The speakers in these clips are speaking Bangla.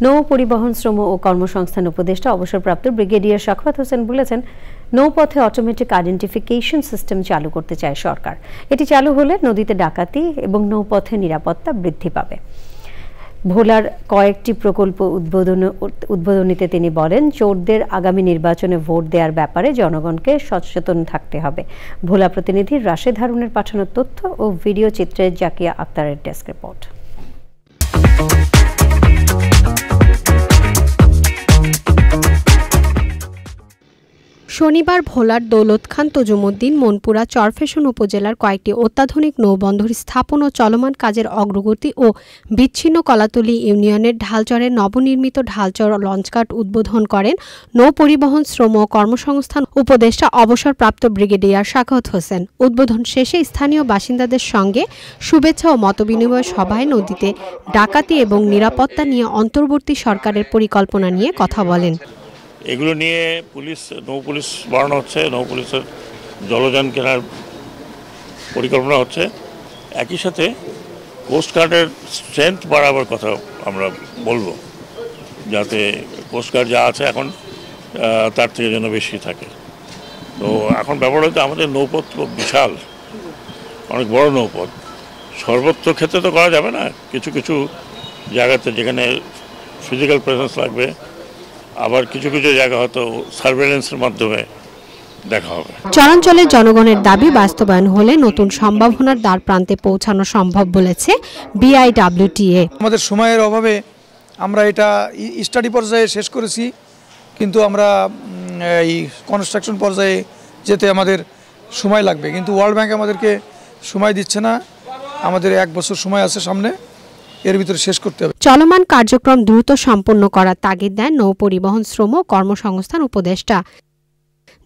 নৌ পরিবহন শ্রম ও কর্মসংস্থান উপদেষ্টা অবসরপ্রাপ্ত ব্রিগেডিয়ার সাখাওয়াত হোসেন বলেছেন, নৌপথে অটোমেটিক আইডেন্টিফিকেশন সিস্টেম চালু করতে চায় সরকার। এটি চালু হলে নদীতে ডাকাতি এবং নৌপথে নিরাপত্তা বৃদ্ধি পাবে। ভোলার কয়েকটি প্রকল্প উদ্বোধনীতে তিনি বলেন, চোরদের আগামী নির্বাচনে ভোট দেওয়ার ব্যাপারে জনগণকে সচেতন থাকতে হবে। ভোলা প্রতিনিধি রাশেদ হারুনের পাঠানো তথ্য ও ভিডিও চিত্রে জাকিয়া আক্তারের ডেস্ক রিপোর্ট। শনিবার ভোলার দৌলত খান তজুমুদ্দিন মনপুরা চরফ্যাশন উপজেলার কয়েকটি অত্যাধুনিক নৌবন্দর স্থাপন ও চলমান কাজের অগ্রগতি ও বিচ্ছিন্ন কলাতলী ইউনিয়নের ঢালচরের নবনির্মিত ঢালচর লঞ্চঘাট উদ্বোধন করেন নৌ পরিবহন শ্রম ও কর্মসংস্থান উপদেষ্টা অবসরপ্রাপ্ত ব্রিগেডিয়ার সাখাওয়াত হোসেন। উদ্বোধন শেষে স্থানীয় বাসিন্দাদের সঙ্গে শুভেচ্ছা ও মতবিনিময় সভায় নদীতে ডাকাতি এবং নিরাপত্তা নিয়ে অন্তর্বর্তী সরকারের পরিকল্পনা নিয়ে কথা বলেন। এগুলো নিয়ে নৌ পুলিশ বাড়ানো হচ্ছে, নৌ পুলিশের জলযান কেনার পরিকল্পনা হচ্ছে। একই সাথে কোস্টগার্ডের স্ট্রেংথ বাড়াবার কথা আমরা বলবো, যাতে কোস্টগার্ড যা আছে এখন তার থেকে যেন বেশি থাকে। তো এখন ব্যাপার হচ্ছে আমাদের নৌপথ বিশাল, অনেক বড় নৌপথ। সর্বত্র ক্ষেত্রে তো করা যাবে না, কিছু কিছু জায়গাতে যেখানে ফিজিক্যাল প্রেজেন্স লাগবে, আবার কিছু কিছু জায়গা হয়তো সার্ভেলেন্সের মাধ্যমে দেখা হবে। চরাঞ্চলের জনগণের দাবি বাস্তবায়ন হলে নতুন সম্ভাবনার দ্বার প্রান্তে পৌঁছানো সম্ভব বলেছে বিআইডব্লিউটিএ। আমাদের সময়ের অভাবে আমরা এটা স্টাডি পর্যায়ে শেষ করেছি, কিন্তু আমরা এই কনস্ট্রাকশন পর্যায়ে যেতে আমাদের সময় লাগবে, কিন্তু ওয়ার্ল্ড ব্যাংক আমাদেরকে সময় দিচ্ছে না। আমাদের 1 বছর সময় আছে সামনে, এর ভিতরে শেষ করতে হবে। চলমান কার্যক্রম দ্রুত সম্পন্ন করার তাগিদ দেন নৌ পরিবহন শ্রম ও কর্মসংস্থান উপদেষ্টা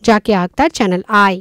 জাকিয়া আক্তার, চ্যানেল আই।